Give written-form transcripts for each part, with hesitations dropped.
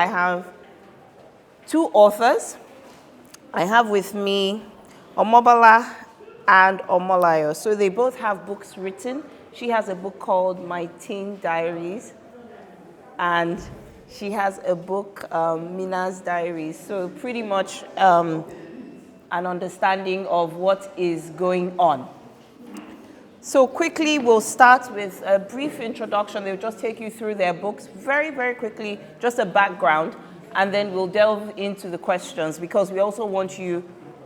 I have two authors. I have with me Omobola and Omolayo. So they both have books written. She has a book called My Teen Diaries, and she has a book, Mina's Diaries. So pretty much an understanding of what is going on. So quickly, we'll start with a brief introduction. They'll just take you through their books very, very quickly, just a background, and then we'll delve into the questions because we also want you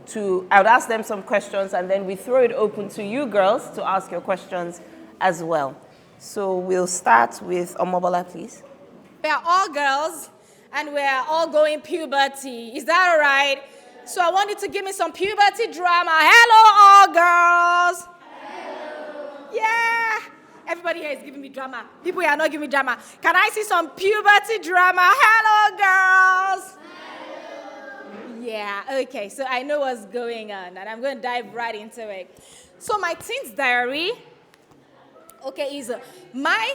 to, I would ask them some questions, and then we throw it open to you girls to ask your questions as well. So we'll start with Omobola, please. We are all girls, and we are all going puberty. Is that all right? So I want you to give me some puberty drama. Hello, all girls. Yeah, everybody here is giving me drama. People here are not giving me drama. Can I see some puberty drama? Hello, girls. Hello. Yeah, okay, so I know what's going on, and I'm going to dive right into it. So my teen's diary, okay, is my...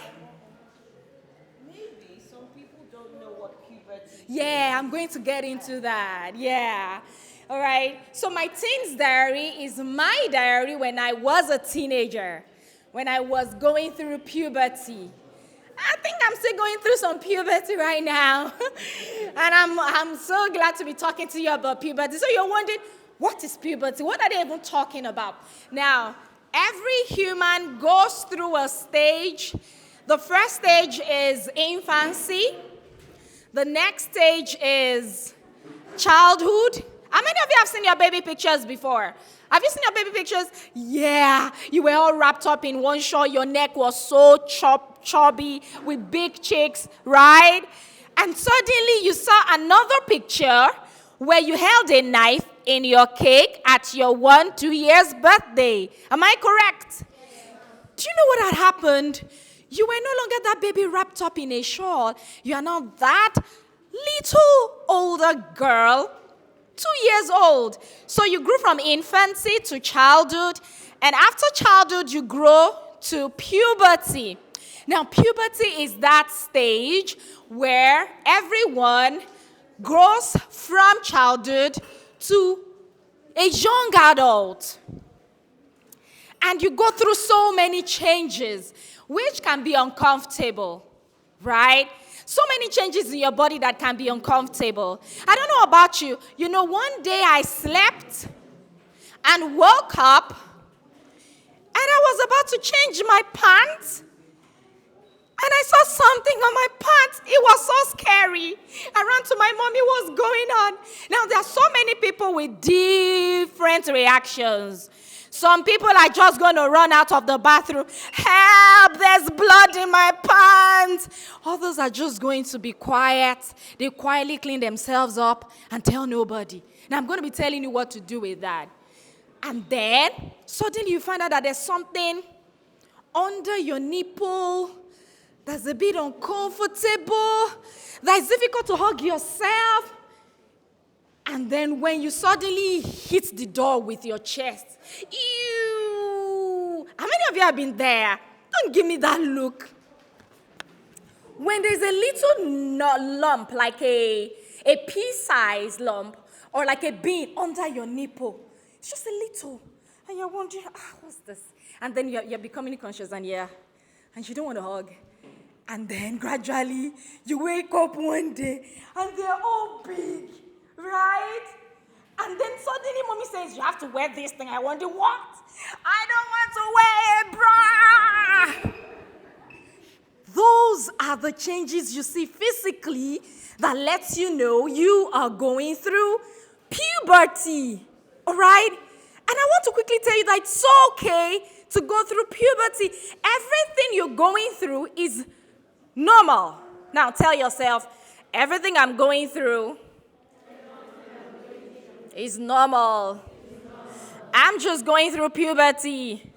Maybe some people don't know what puberty is. Yeah, I'm going to get into that, yeah. All right, so my teen's diary is my diary when I was a teenager. When I was going through puberty. I think I'm still going through some puberty right now. And I'm so glad to be talking to you about puberty. So you're wondering, what is puberty? What are they even talking about? Now, every human goes through a stage. The first stage is infancy. The next stage is childhood. How many of you have seen your baby pictures before? Have you seen your baby pictures? Yeah, you were all wrapped up in one shot. Your neck was so chubby with big cheeks, right? And suddenly you saw another picture where you held a knife in your cake at your 2 years birthday. Am I correct? Do you know what had happened? You were no longer that baby wrapped up in a shawl. You are now that little older girl, 2 years old. So you grew from infancy to childhood, and after childhood, you grow to puberty. Now, puberty is that stage where everyone grows from childhood to a young adult. And you go through so many changes, which can be uncomfortable, right? So many changes in your body that can be uncomfortable. I don't know about you. You know, one day I slept and woke up and I was about to change my pants. And I saw something on my pants. It was so scary. I ran to my mommy, what's going on? Now, there are so many people with different reactions. Some people are just going to run out of the bathroom. Help, there's blood in my pants. Others are just going to be quiet. They quietly clean themselves up and tell nobody. Now, I'm going to be telling you what to do with that. And then, suddenly you find out that there's something under your nipple that's a bit uncomfortable, that's difficult to hug yourself. And then when you suddenly hit the door with your chest, ew! How many of you have been there? Don't give me that look. When there's a little lump, like a pea-sized lump, or like a bean under your nipple, it's just a little, and you're wondering, what's this? And then you're becoming conscious, and you don't want to hug. And then gradually, you wake up one day, and they're all big. Right? And then suddenly mommy says, you have to wear this thing. I wonder what? I don't want to wear a bra. Those are the changes you see physically that lets you know you are going through puberty. All right? And I want to quickly tell you that it's okay to go through puberty. Everything you're going through is normal. Now tell yourself, everything I'm going through is normal. I'm just going through puberty.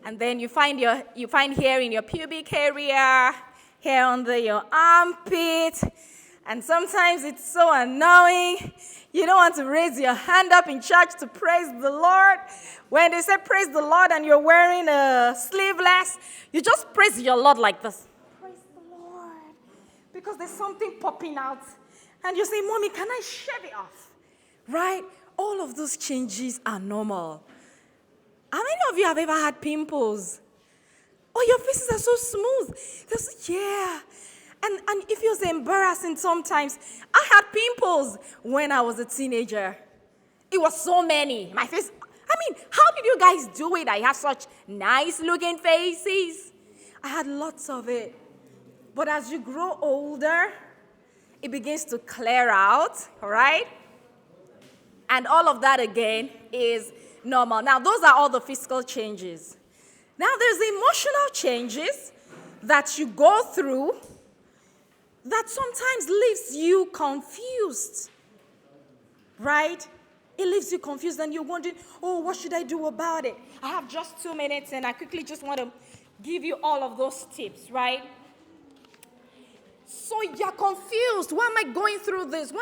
And then you find hair in your pubic area, hair under your armpit, and sometimes it's so annoying. You don't want to raise your hand up in church to praise the Lord. When they say praise the Lord and you're wearing a sleeveless, you just praise your Lord like this. Praise the Lord. because there's something popping out. And you say, Mommy, can I shave it off? Right? All of those changes are normal. How many of you have ever had pimples? Oh, your faces are so smooth. Yeah. And it feels embarrassing sometimes. I had pimples when I was a teenager. It was so many. My face, how did you guys do it? I have such nice looking faces. I had lots of it. But as you grow older, it begins to clear out, all right? And all of that again is normal. Now, those are all the physical changes. Now, there's the emotional changes that you go through that sometimes leaves you confused, right? It leaves you confused and you're wondering, oh, what should I do about it? I have just 2 minutes and I quickly just want to give you all of those tips, right? So you're confused. Why am I going through this?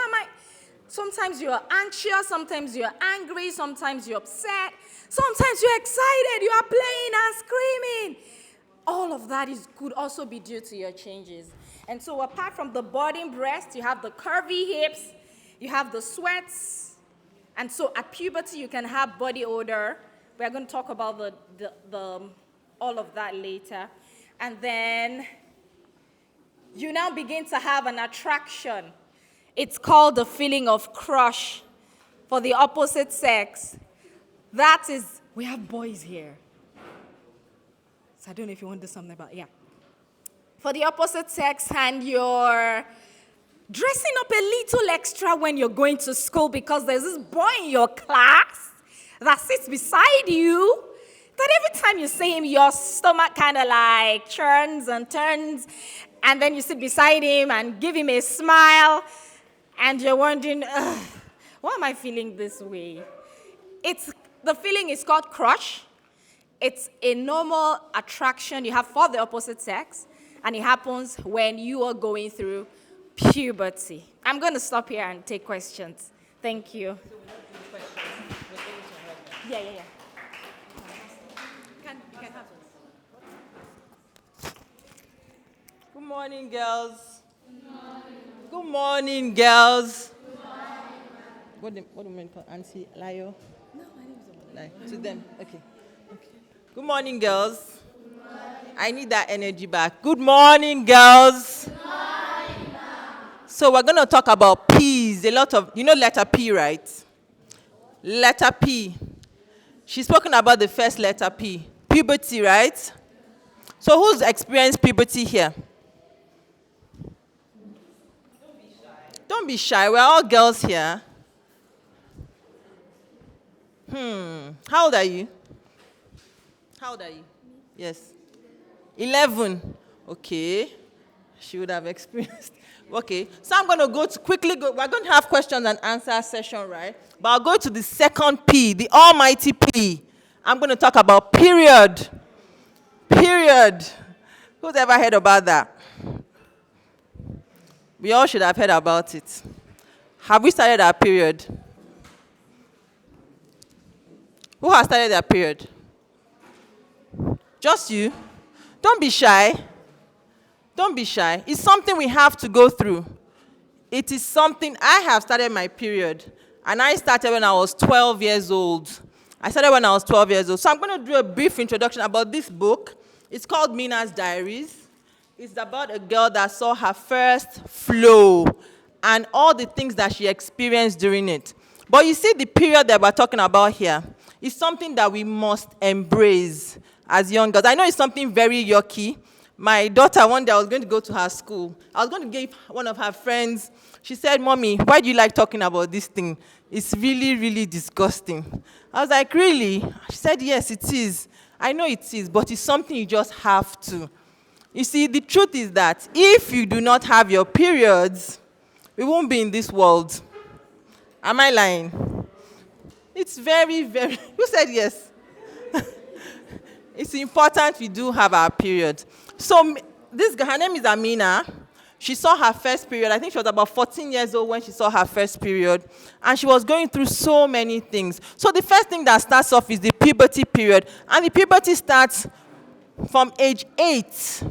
Sometimes you're anxious, sometimes you're angry, sometimes you're upset, sometimes you're excited, you are playing and screaming. All of that could also be due to your changes. And so apart from the budding breast, you have the curvy hips, you have the sweats. And so at puberty, you can have body odor. We're going to talk about all of that later. And then you now begin to have an attraction. It's called the feeling of crush for the opposite sex. That is, we have boys here. So I don't know if you want to do something about it. Yeah. For the opposite sex, and you're dressing up a little extra when you're going to school because there's this boy in your class that sits beside you that every time you see him, your stomach kind of like churns and turns, and then you sit beside him and give him a smile, and you're wondering, why am I feeling this way? The feeling is called crush. It's a normal attraction you have for the opposite sex, and it happens when you are going through puberty. I'm going to stop here and take questions. Thank you. So we're not doing questions. We're going to her. Yeah. You can have this. Good morning, girls. Good morning, girls. What do men call Auntie Layo? No, my name is Omolayo. To them, okay. Good morning, girls. Good morning. I need that energy back. Good morning, girls. Good morning, so we're going to talk about P's. A lot of, letter P, right? Letter P. She's spoken about the first letter P. Puberty, right? So who's experienced puberty here? Don't be shy. We're all girls here. How old are you? How old are you? Yes. 11. Okay. She would have experienced. Okay. So I'm going to quickly go. We're going to have questions and answer session, right? But I'll go to the second P, the almighty P. I'm going to talk about period. Period. Who's ever heard about that? We all should have heard about it. Have we started our period? Who has started their period? Just you. Don't be shy. Don't be shy. It's something we have to go through. It is something, I have started my period. And I started when I was 12 years old. So I'm going to do a brief introduction about this book. It's called Mina's Diaries. It's about a girl that saw her first flow and all the things that she experienced during it. But you see, the period that we're talking about here is something that we must embrace as young girls. I know it's something very yucky. My daughter, one day I was going to go to her school. I was going to give one of her friends. She said, Mommy, why do you like talking about this thing? It's really, really disgusting. I was like, really? She said, yes, it is. I know it is, but it's something you just have to. You see, the truth is that if you do not have your periods, we won't be in this world. Am I lying? It's very, very... Who said yes? It's important we do have our period. So this girl, her name is Mina. She saw her first period. I think she was about 14 years old when she saw her first period. And she was going through so many things. So the first thing that starts off is the puberty period. And the puberty starts from age 8.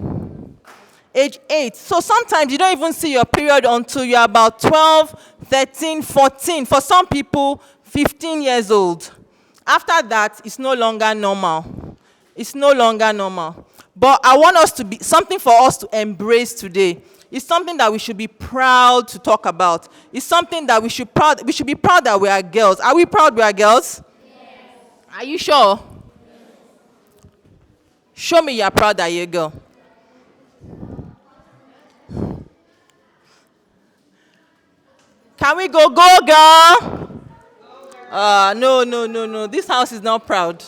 age 8. So sometimes you don't even see your period until you're about 12, 13, 14. For some people, 15 years old. After that, it's no longer normal. It's no longer normal. But I want us to be something for us to embrace today. It's something that we should be proud to talk about. It's something that we should be proud that we are girls. Are we proud we are girls? Yes. Are you sure? Show me you're proud that you're a girl. Can we go, girl? No. This house is not proud.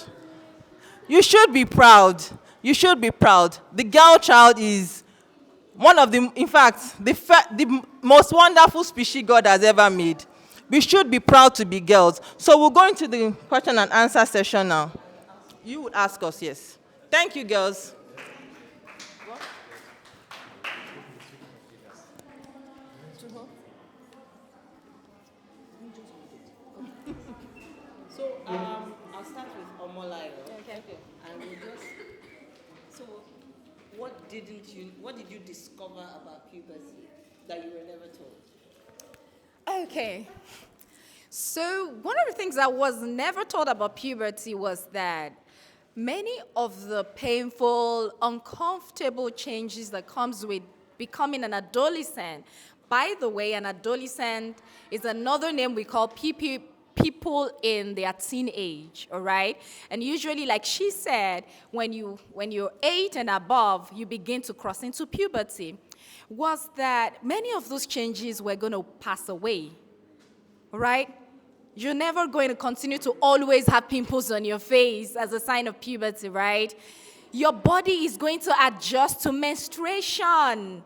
You should be proud. You should be proud. The girl child is one of the, in fact, the most wonderful species God has ever made. We should be proud to be girls. So we'll go into the question and answer session now. You would ask us, yes. Thank you, girls. So I'll start with Omolayo. Okay. And we'll just. So, what did you discover about puberty that you were never told? Okay. So one of the things I was never told about puberty was that many of the painful, uncomfortable changes that comes with becoming an adolescent. By the way, an adolescent is another name we call people in their teen age, all right? And usually, like she said, when you're 8 and above, you begin to cross into puberty, was that many of those changes were going to pass away, all right? You're never going to continue to always have pimples on your face as a sign of puberty, right? Your body is going to adjust to menstruation.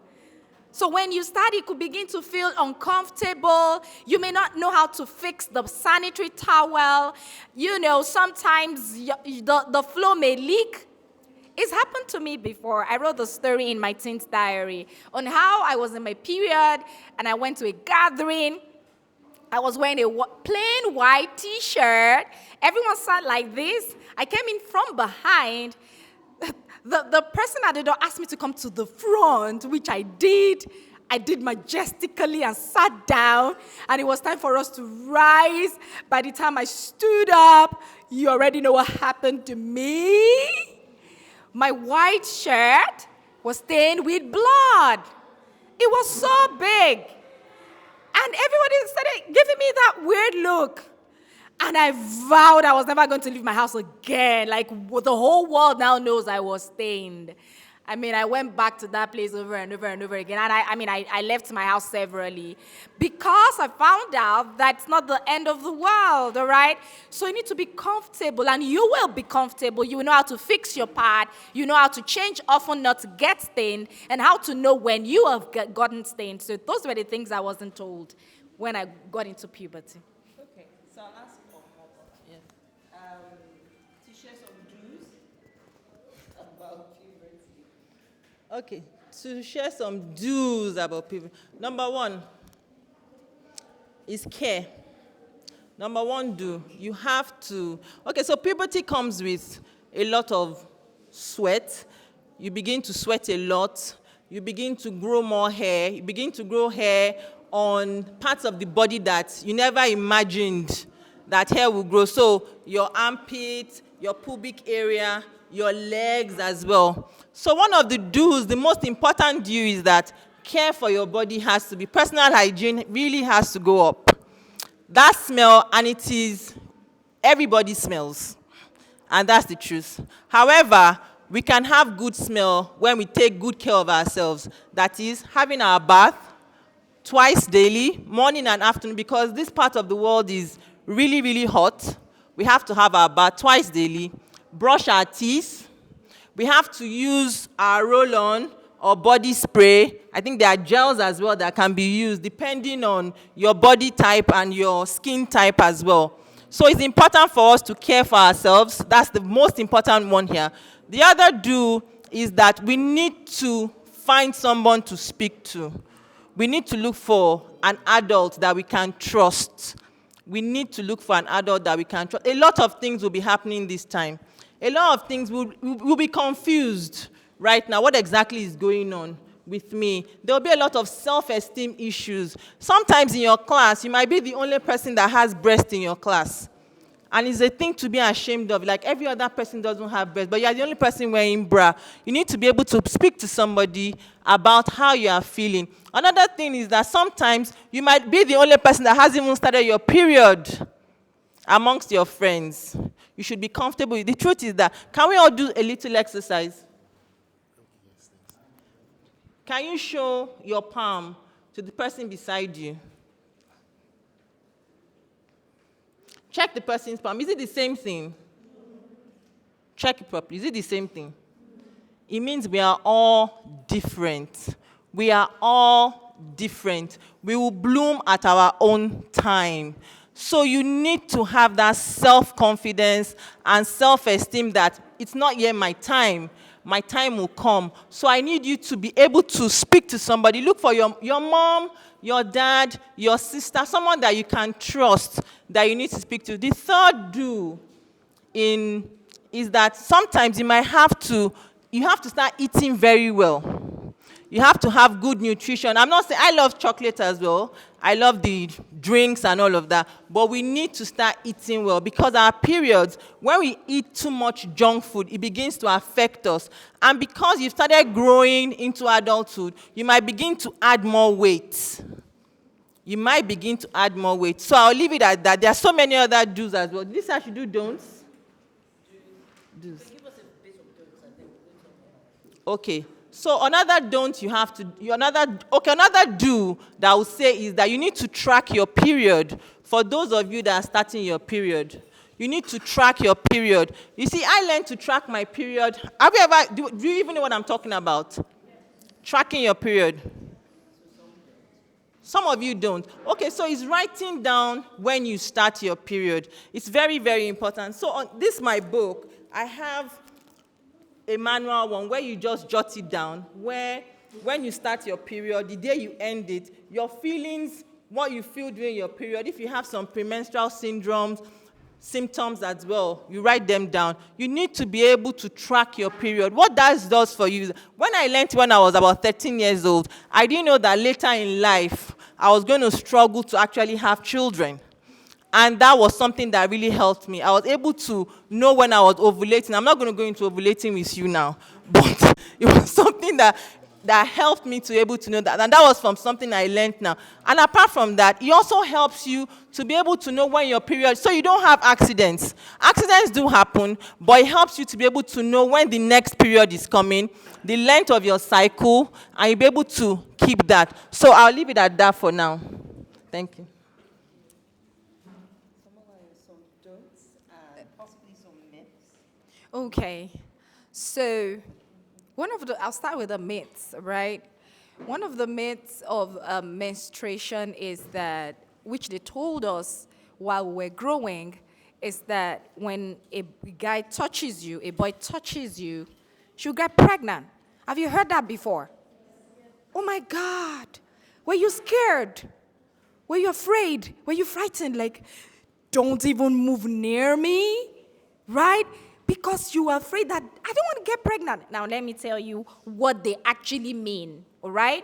So when you start, you could begin to feel uncomfortable. You may not know how to fix the sanitary towel. You know, sometimes the flow may leak. It's happened to me before. I wrote the story in my teens diary on how I was in my period and I went to a gathering. I was wearing a plain white T-shirt. Everyone sat like this. I came in from behind. The person at the door asked me to come to the front, which I did. I did majestically and sat down, and it was time for us to rise. By the time I stood up, you already know what happened to me. My white shirt was stained with blood. It was so big. And everybody started giving me that weird look. And I vowed I was never going to leave my house again. Like, the whole world now knows I was stained. I mean, I went back to that place over and over and over again. And I left my house severally because I found out that it's not the end of the world, all right? So you need to be comfortable, and you will be comfortable. You will know how to fix your pad. You know how to change often not to get stained, and how to know when you have gotten stained. So those were the things I wasn't told when I got into puberty. Okay, so I'll ask Omobola. Yeah. To share some do's about puberty. Okay, to share some do's about people. Number one is care. Number one do, you have to, okay, so puberty comes with a lot of sweat. You begin to sweat a lot. You begin to grow more hair. You begin to grow hair on parts of the body that you never imagined that hair will grow. So your armpit, your pubic area, your legs as well. So one of the do's, the most important do is that care for your body has to be, personal hygiene really has to go up. That smell, and it is, everybody smells. And that's the truth. However, we can have good smell when we take good care of ourselves. That is, having our bath twice daily, morning and afternoon, because this part of the world is really, really hot. We have to have our bath twice daily. Brush our teeth. We have to use our roll-on or body spray. I think there are gels as well that can be used depending on your body type and your skin type as well. So it's important for us to care for ourselves. That's the most important one here. The other do is that we need to find someone to speak to. We need to look for an adult that we can trust. We need to look for an adult that we can trust. A lot of things will be happening this time. A lot of things will be confused right now. What exactly is going on? with me, there will be a lot of self-esteem issues. Sometimes in your class, you might be the only person that has breast in your class. And it's a thing to be ashamed of. Like every other person doesn't have breast, but you're the only person wearing bra. You need to be able to speak to somebody about how you are feeling. Another thing is that sometimes you might be the only person that hasn't even started your period amongst your friends. You should be comfortable. The truth is that, can we all do a little exercise? Can you show your palm to the person beside you? Check the person's palm. Is it the same thing? Check it properly. Is it the same thing? It means we are all different. We are all different. We will bloom at our own time. So you need to have that self-confidence and self-esteem that it's not yet my time. My time will come. So I need you to be able to speak to somebody. Look for your mom, your dad, your sister, someone that you can trust that you need to speak to. The third do is that sometimes you have to start eating very well. You have to have good nutrition. I'm not saying I love chocolate as well. I love the drinks and all of that. But we need to start eating well because our periods, when we eat too much junk food, it begins to affect us. And because you've started growing into adulthood, you might begin to add more weight. You might begin to add more weight. So I'll leave it at that. There are so many other do's as well. This I should do don'ts? Do's. Okay. So another don't you have to, another do that I would say is that you need to track your period. For those of you that are starting your period, you need to track your period. You see, I learned to track my period. Have you ever, do you even know what I'm talking about? Tracking your period. Some of you don't. Okay, so it's writing down when you start your period. It's very, very important. So on this, my book, I have a manual one where you just jot it down, where when you start your period, the day you end it, your feelings, what you feel during your period, if you have some premenstrual symptoms as well, you write them down. You need to be able to track your period. What that does for you, when I learned when I was about 13 years old, I didn't know that later in life, I was going to struggle to actually have children. And that was something that really helped me. I was able to know when I was ovulating. I'm not going to go into ovulating with you now, but it was something that helped me to be able to know that. And that was from something I learned now. And apart from that, it also helps you to be able to know when your period, so you don't have accidents. Accidents do happen, but it helps you to be able to know when the next period is coming, the length of your cycle, and you'll be able to keep that. So I'll leave it at that for now. Thank you. Okay, so I'll start with the myths, right? One of the myths of menstruation is that, which they told us while we were growing, is that when a guy touches you, a boy touches you, she'll get pregnant. Have you heard that before? Oh my God, were you scared? Were you afraid? Were you frightened? Like, don't even move near me, right? Because you were afraid that I don't want to get pregnant. Now, let me tell you what they actually mean, all right?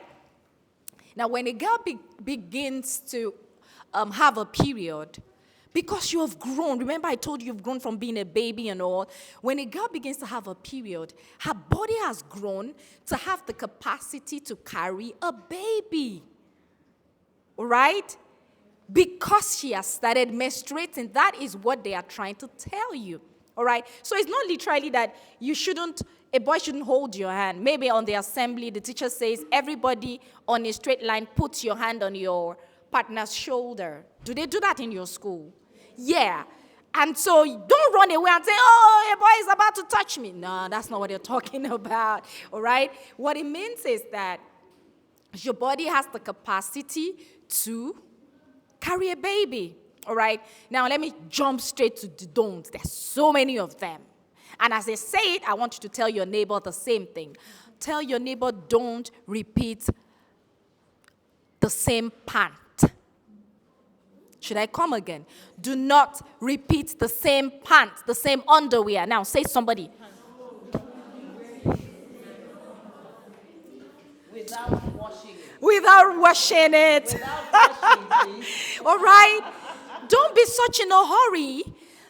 Now, when a girl begins to have a period, because you have grown, remember I told you you've grown from being a baby and all, when a girl begins to have a period, her body has grown to have the capacity to carry a baby, all right? Because she has started menstruating, that is what they are trying to tell you. All right? So it's not literally that a boy shouldn't hold your hand. Maybe on the assembly, the teacher says, everybody on a straight line, put your hand on your partner's shoulder. Do they do that in your school? Yeah. And so don't run away and say, oh, a boy is about to touch me. No, that's not what you're talking about. All right? What it means is that your body has the capacity to carry a baby. All right, now let me jump straight to the don'ts. There's so many of them. And as I say it, I want you to tell your neighbor the same thing. Tell your neighbor, don't repeat the same pant. Should I come again? Do not repeat the same pants, the same underwear. Now say somebody. Without washing it. All right? Don't be such in a hurry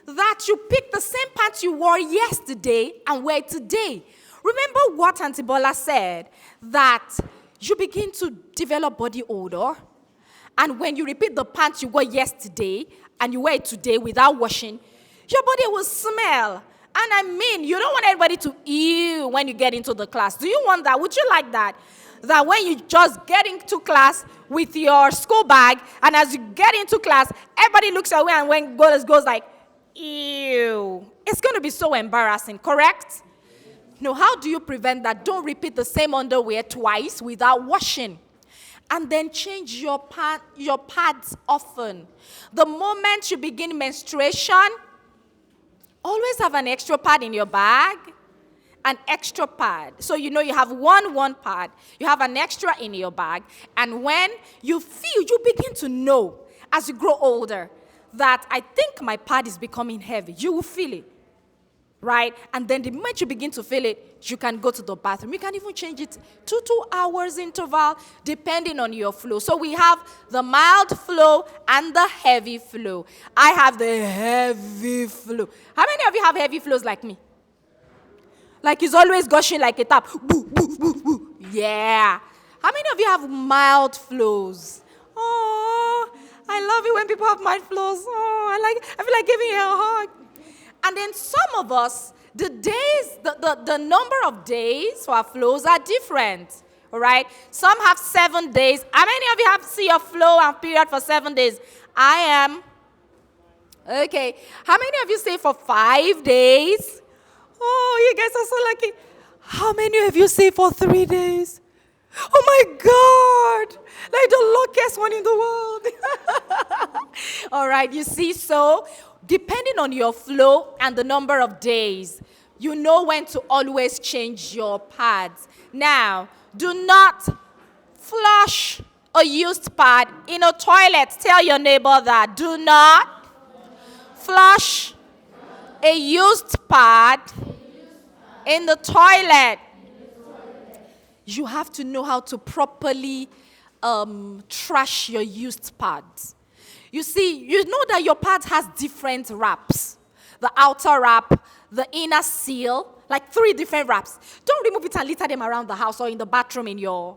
that you pick the same pants you wore yesterday and wear it today. Remember what Auntie Bola said, that you begin to develop body odor, and when you repeat the pants you wore yesterday and you wear it today without washing, your body will smell. And I mean, you don't want everybody to ew when you get into the class. Do you want that? Would you like that? That when you just get into class with your school bag, and as you get into class, everybody looks away, and when goes like, ew. It's going to be so embarrassing, correct? No, how do you prevent that? Don't repeat the same underwear twice without washing. And then change your pads often. The moment you begin menstruation, always have an extra pad in your bag. An extra pad. So you know you have one pad. You have an extra in your bag. And when you begin to know as you grow older that I think my pad is becoming heavy. You will feel it. Right? And then the moment you begin to feel it, you can go to the bathroom. You can even change it to 2 hours interval depending on your flow. So we have the mild flow and the heavy flow. I have the heavy flow. How many of you have heavy flows like me? Like it's always gushing like a tap. Boo, boo, boo, boo. Yeah. How many of you have mild flows? Oh, I love it when people have mild flows. Oh, I feel like giving you a hug. And then some of us, the number of days for our flows are different. All right? Some have 7 days. How many of you have seen your flow and period for 7 days? I am. Okay. How many of you say for 5 days? Oh, you guys are so lucky. How many of you say for 3 days? Oh my God. Like the luckiest one in the world. All right, you see, so depending on your flow and the number of days, you know when to always change your pads. Now, do not flush a used pad in a toilet. Tell your neighbor that. Do not flush a used pad in the toilet. You have to know how to properly trash your used pads. You see, you know that your pad has different wraps. The outer wrap, the inner seal, like 3 different wraps. Don't remove it and litter them around the house or in the bathroom in your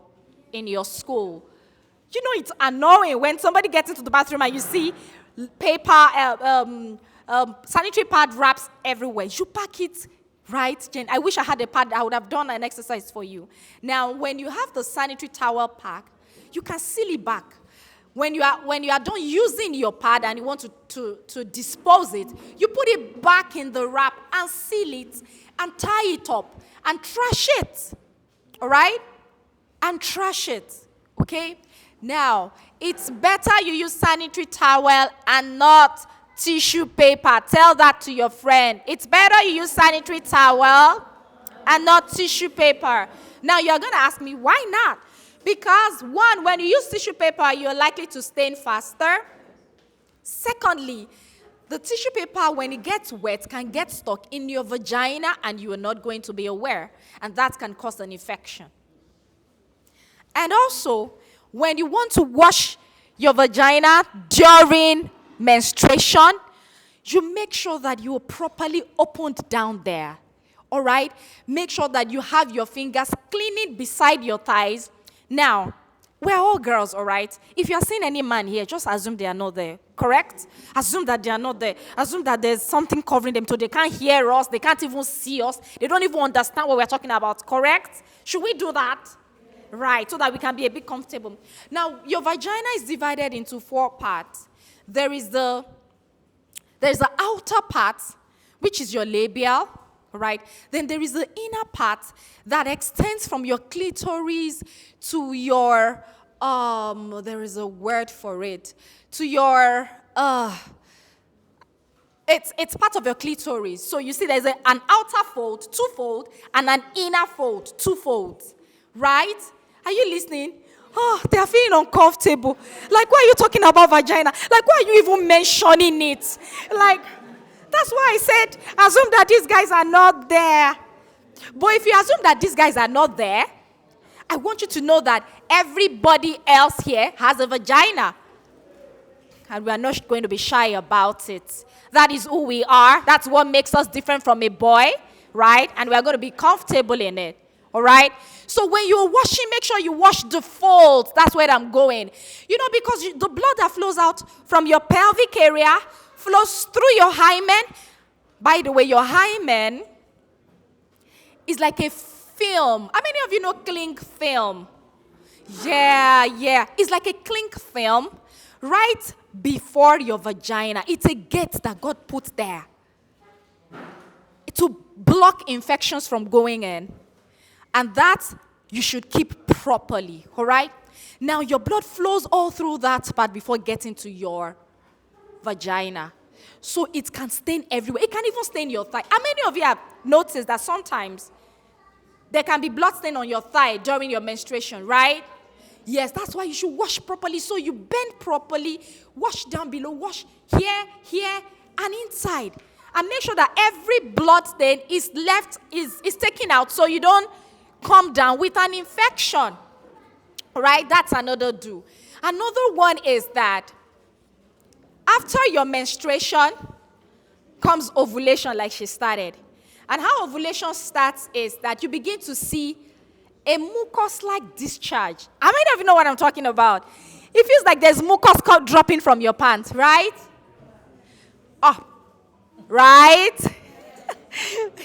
school. You know it's annoying when somebody gets into the bathroom and you see paper, sanitary pad wraps everywhere. You pack it right, Jen. I wish I had a pad. I would have done an exercise for you. Now, when you have the sanitary towel pack, you can seal it back. When you are done using your pad and you want to dispose it, you put it back in the wrap and seal it and tie it up and trash it. All right? And trash it. Okay? Now, it's better you use sanitary towel and not tissue paper. Tell that to your friend. It's better you use sanitary towel and not tissue paper. Now, you're going to ask me, why not? Because, one, when you use tissue paper, you're likely to stain faster. Secondly, the tissue paper, when it gets wet, can get stuck in your vagina and you are not going to be aware. And that can cause an infection. And also, when you want to wash your vagina during menstruation, you make sure that you are properly opened down there. All right? Make sure that you have your fingers cleaning beside your thighs. Now, we're all girls, all right? If you're seeing any man here, just assume they are not there, correct? Assume that they are not there. Assume that there's something covering them so they can't hear us, they can't even see us, they don't even understand what we're talking about, correct? Should we do that? Right, so that we can be a bit comfortable. Now, your vagina is divided into 4 parts. There's the outer part, which is your labial, right? Then there is the inner part that extends from your clitoris to your, there is a word for it, to your, it's part of your clitoris. So you see there's an outer fold, 2-fold, and an inner fold, 2 folds, right? Are you listening? Oh, they are feeling uncomfortable. Like, why are you talking about vagina? Like, why are you even mentioning it? Like, that's why I said, assume that these guys are not there. But if you assume that these guys are not there, I want you to know that everybody else here has a vagina. And we are not going to be shy about it. That is who we are. That's what makes us different from a boy, right? And we are going to be comfortable in it, all right? So when you're washing, make sure you wash the folds. That's where I'm going. You know, because the blood that flows out from your pelvic area flows through your hymen. By the way, your hymen is like a film. How many of you know cling film? Yeah. It's like a cling film right before your vagina. It's a gate that God put there to block infections from going in. And that you should keep properly, all right? Now, your blood flows all through that part before getting to your vagina. So it can stain everywhere. It can even stain your thigh. How many of you have noticed that sometimes there can be blood stain on your thigh during your menstruation, right? Yes, that's why you should wash properly. So you bend properly, wash down below, wash here, and inside. And make sure that every blood stain is taken out so you don't come down with an infection. Right? That's another do. Another one is that after your menstruation comes ovulation, like she started. And how ovulation starts is that you begin to see a mucus-like discharge. How many of you know what I'm talking about? It feels like there's mucus dropping from your pants, right? Oh, right?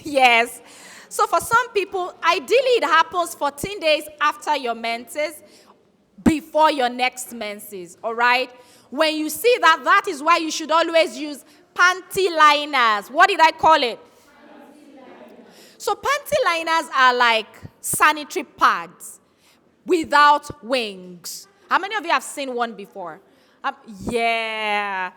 Yes. So for some people, ideally it happens 14 days after your menses, before your next menses, all right? When you see that, that is why you should always use panty liners. What did I call it? So panty liners are like sanitary pads without wings. How many of you have seen one before? Yeah.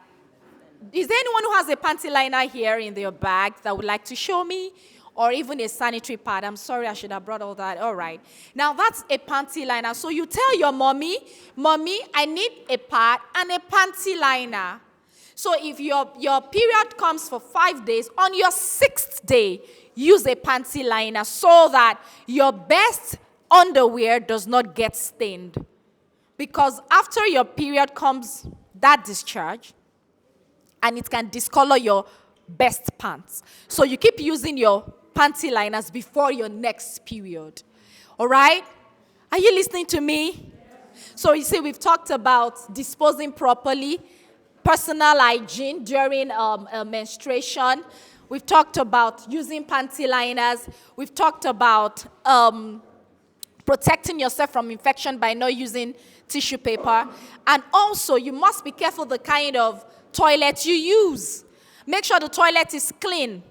Is there anyone who has a panty liner here in their bag that would like to show me? Or even a sanitary pad? I'm sorry, I should have brought all that. All right. Now, that's a panty liner. So you tell your mommy, I need a pad and a panty liner. So if your period comes for 5 days, on your 6th day, use a panty liner so that your best underwear does not get stained. Because after your period comes that discharge, and it can discolor your best pants. So you keep using your panty liners before your next period. All right? Are you listening to me? So you see, we've talked about disposing properly, personal hygiene during menstruation. We've talked about using panty liners. We've talked about protecting yourself from infection by not using tissue paper. And also, you must be careful the kind of toilet you use. Make sure the toilet is clean.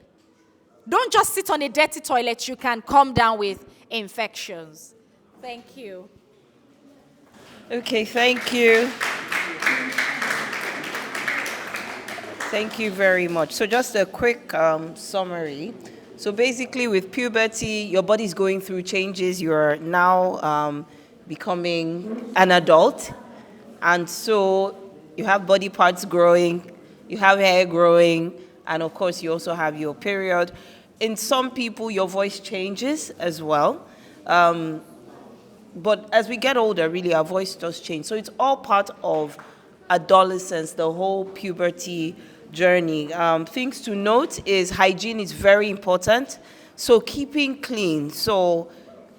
Don't just sit on a dirty toilet. You can come down with infections. Thank you. Okay, thank you. Thank you very much. So just a quick summary. So basically with puberty, your body's going through changes. You're now becoming an adult. And so you have body parts growing, you have hair growing, and of course you also have your period. In some people, your voice changes as well. But as we get older, really, our voice does change. So it's all part of adolescence, the whole puberty journey. Things to note is hygiene is very important. So keeping clean. So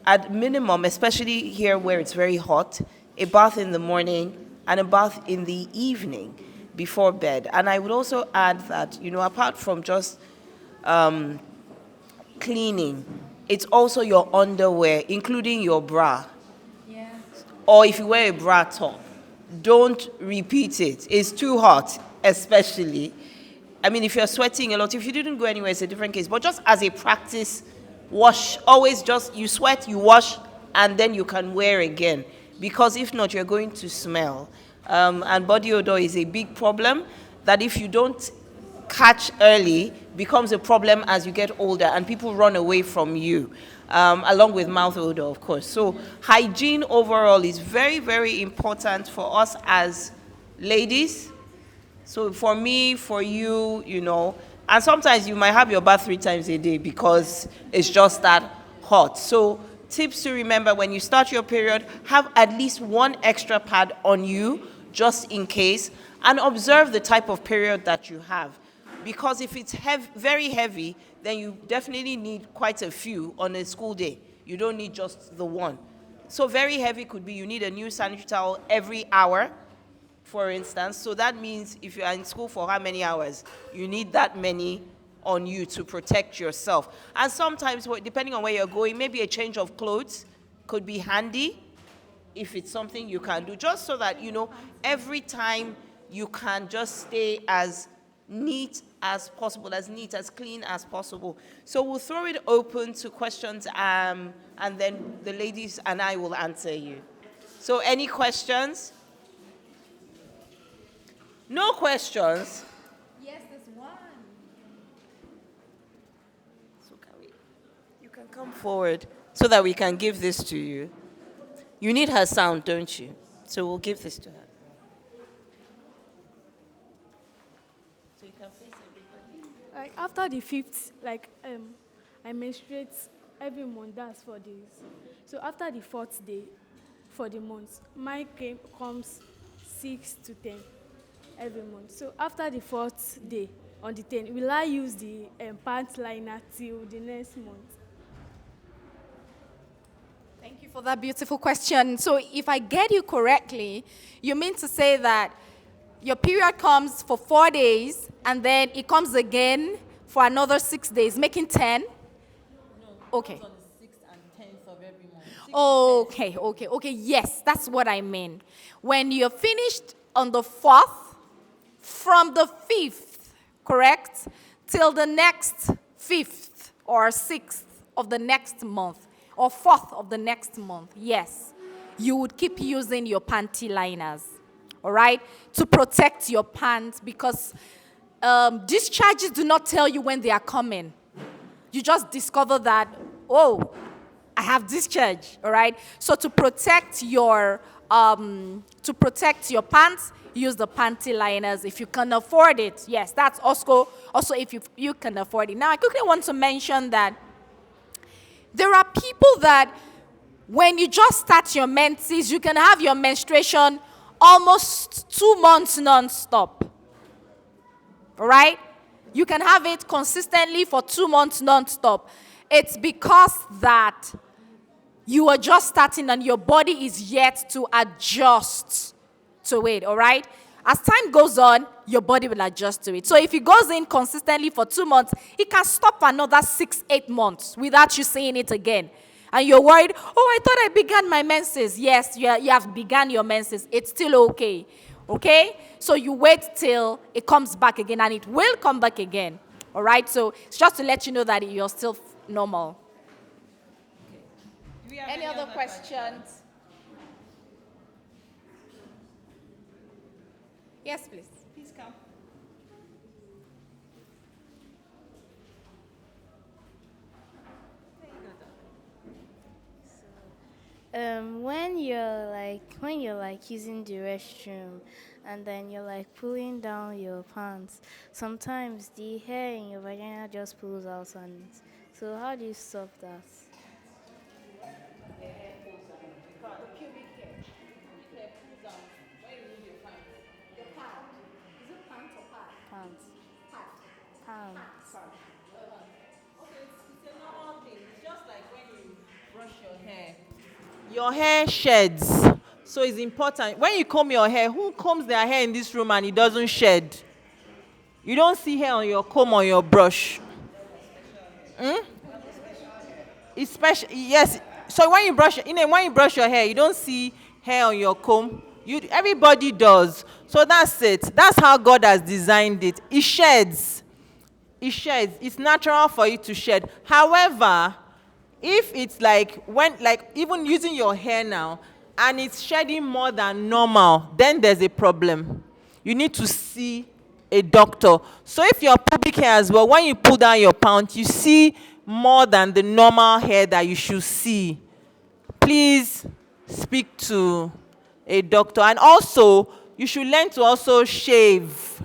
at minimum, especially here where it's very hot, a bath in the morning and a bath in the evening before bed. And I would also add that, apart from just cleaning, it's also your underwear, including your bra. Yeah. Or if you wear a bra top, don't repeat it. It's too hot, especially. I mean, if you're sweating a lot, if you didn't go anywhere, it's a different case. But just as a practice, wash. Always just, you sweat, you wash, and then you can wear again. Because if not, you're going to smell. And body odor is a big problem that if you don't catch early, becomes a problem as you get older, and people run away from you, along with mouth odor, of course. So hygiene overall is very, very important for us as ladies. So for me, for you, and sometimes you might have your bath 3 times a day because it's just that hot. So Tips to remember: when you start your period, have at least one extra pad on you, just in case, and observe the type of period that you have. Because if it's very heavy, then you definitely need quite a few on a school day. You don't need just the one. So very heavy could be you need a new sanitary towel every hour, for instance. So that means if you are in school for how many hours, you need that many on you to protect yourself. And sometimes, depending on where you're going, maybe a change of clothes could be handy if it's something you can do, just so that, every time you can just stay as neat as possible, as neat, as clean as possible. So we'll throw it open to questions, and then the ladies and I will answer you. So any questions? No questions? Yes, there's one. So you can come forward so that we can give this to you. You need her sound, don't you? So we'll give this to her. So you can face everybody. Like after the 5th, I menstruate every month. That's 4 days. So after the 4th day for the month, mine comes 6 to 10 every month. So after the 4th day, on the 10th, will I use the pant liner till the next month? Thank you for that beautiful question. So if I get you correctly, you mean to say that your period comes for 4 days and then it comes again for another 6 days, making 10? No, okay. On the 6th and 10th of every month. Okay. Yes, that's what I mean. When you're finished on the 4th, from the 5th, correct, till the next 5th or 6th of the next month, or 4th of the next month, yes, you would keep using your panty liners, all right, to protect your pants, because discharges do not tell you when they are coming. You just discover that, oh, I have discharge, all right? So to protect your pants, use the panty liners if you can afford it. Yes, that's also if you can afford it. Now, I quickly want to mention that there are people that when you just start your menses, you can have your menstruation almost 2 months non-stop. All right? You can have it consistently for 2 months non-stop. It's because that you are just starting and your body is yet to adjust to it, all right? As time goes on, your body will adjust to it. So if it goes in consistently for 2 months, it can stop for another 6-8 months without you seeing it again. And you're worried, oh, I thought I began my menses. Yes, you have begun your menses. It's still okay, okay? So you wait till it comes back again, and it will come back again, all right? So it's just to let you know that you're still normal. Do we have Any other questions? Yes, please. Please come. When you're using the restroom and then you're pulling down your pants, sometimes the hair in your vagina just pulls out on it. So how do you stop that? Pants. Pants. It's a normal thing. It's just like when you brush your hair. Your hair sheds. So it's important. When you comb your hair, who combs their hair in this room and it doesn't shed? You don't see hair on your comb or your brush. It's special. Yes. So when you brush your hair, you don't see hair on your comb. Everybody does. So that's it. That's how God has designed it. It sheds. It sheds. It's natural for you to shed. However, if it's even using your hair now and it's shedding more than normal, then there's a problem. You need to see a doctor. So if your pubic hair as well, when you pull down your pant, you see more than the normal hair that you should see, please speak to a doctor. And also, you should learn to also shave.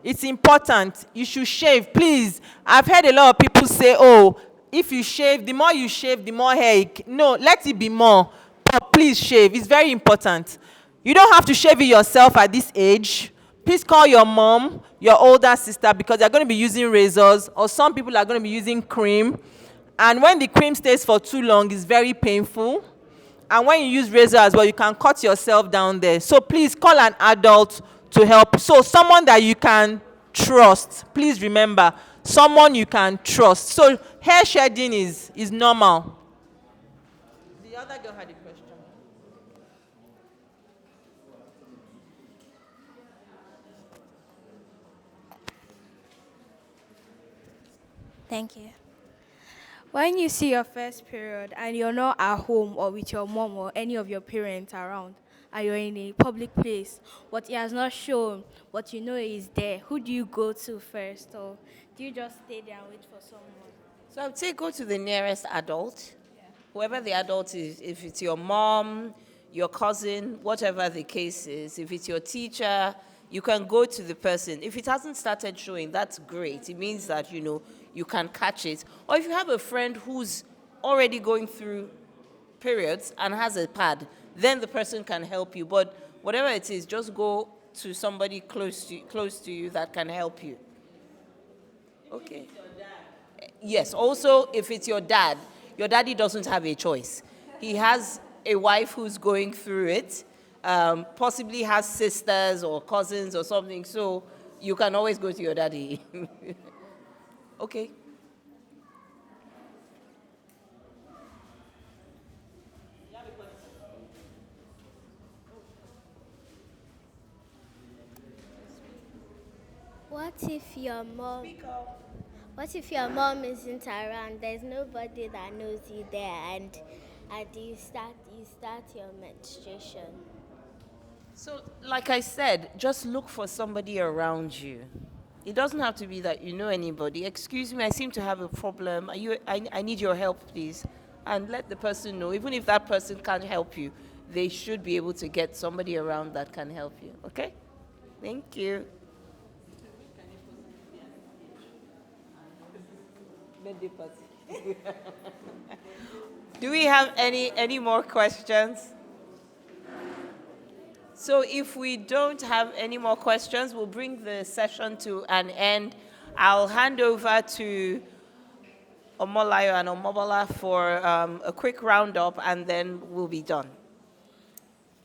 It's important. You should shave, please. I've heard a lot of people say, oh, if you shave, the more you shave, the more hair. No, let it be more. But please shave. It's very important. You don't have to shave it yourself at this age. Please call your mom, your older sister, because they're going to be using razors, or some people are going to be using cream. And when the cream stays for too long, it's very painful. And when you use razor as well, you can cut yourself down there. So please call an adult to help. So someone that you can trust. Please remember, someone you can trust. So hair shedding is normal. The other girl had a question. Thank you. When you see your first period and you're not at home or with your mom or any of your parents around, and you're in a public place, but it has not shown, but you know it is there, who do you go to first? Or do you just stay there and wait for someone? So I would say go to the nearest adult, whoever the adult is. If it's your mom, your cousin, whatever the case is, if it's your teacher, you can go to the person. If it hasn't started showing, that's great. It means that, you can catch it. Or if you have a friend who's already going through periods and has a pad, then the person can help you. But whatever it is, just go to somebody close to you that can help you. Okay. Yes, also if it's your dad, your daddy doesn't have a choice. He has a wife who's going through it, possibly has sisters or cousins or something, so you can always go to your daddy. Okay. What if your mom isn't around? There's nobody that knows you there, and you start your menstruation. So, like I said, just look for somebody around you. It doesn't have to be that you know anybody. Excuse me, I seem to have a problem. I need your help, please. And let the person know. Even if that person can't help you, they should be able to get somebody around that can help you. Okay? Thank you. Birthday party. Do we have any more questions? So if we don't have any more questions, we'll bring the session to an end. I'll hand over to Omolayo and Omobola for a quick roundup, and then we'll be done.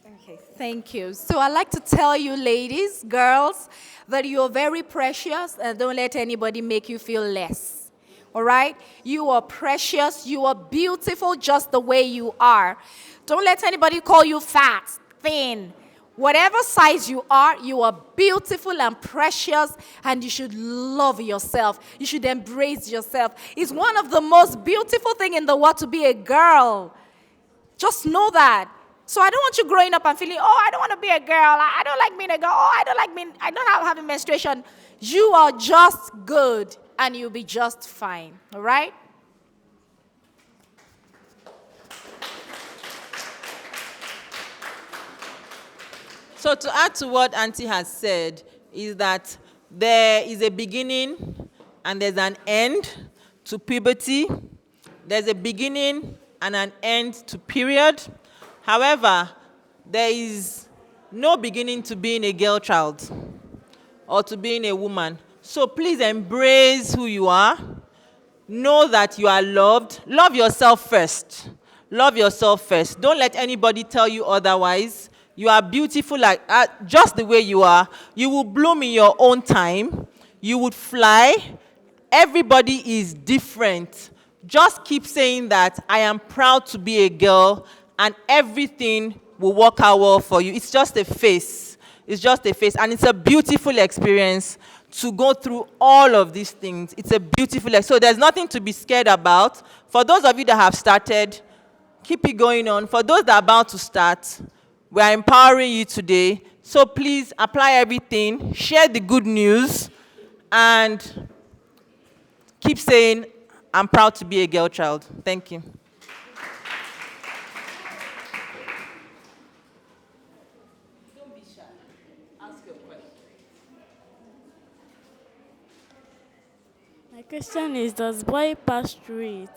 Okay, thank you. So I'd like to tell you, ladies, girls, that you're very precious, and don't let anybody make you feel less. All right? You are precious. You are beautiful just the way you are. Don't let anybody call you fat, thin. Whatever size you are beautiful and precious, and you should love yourself. You should embrace yourself. It's one of the most beautiful things in the world to be a girl. Just know that. So I don't want you growing up and feeling, I don't want to be a girl. I don't like being a girl. I don't have having menstruation. You are just good, and you'll be just fine. All right? So to add to what Auntie has said is that there is a beginning and there's an end to puberty. There's a beginning and an end to period. However, there is no beginning to being a girl child or to being a woman. So please embrace who you are. Know that you are loved. Love yourself first. Love yourself first. Don't let anybody tell you otherwise. You are beautiful just the way you are. You will bloom in your own time. You would fly. Everybody is different. Just keep saying that I am proud to be a girl, and everything will work out well for you. It's just a phase. It's just a phase. And it's a beautiful experience to go through all of these things. It's a beautiful experience. So there's nothing to be scared about. For those of you that have started, keep it going on. For those that are about to start, we are empowering you today. So please apply everything, share the good news, and keep saying, I'm proud to be a girl child. Thank you. Don't be shy. Ask your question. My My question is, does boy pass through it?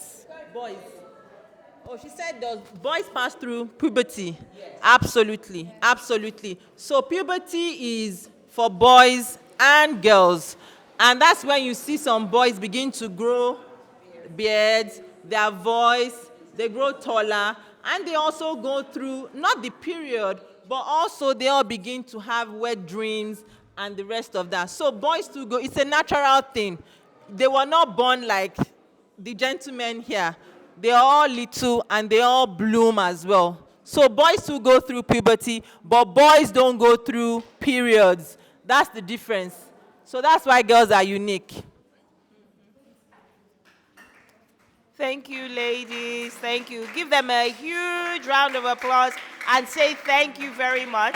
Boys. Oh, she said, does boys pass through puberty? Yes. Absolutely, absolutely. So puberty is for boys and girls. And that's when you see some boys begin to grow beards, their voice, they grow taller, and they also go through, not the period, but also they all begin to have wet dreams and the rest of that. So boys too go, it's a natural thing. They were not born like the gentlemen here. They are all little and they all bloom as well. So boys too go through puberty, but boys don't go through periods. That's the difference. So that's why girls are unique. Thank you, ladies. Thank you. Give them a huge round of applause and say thank you very much.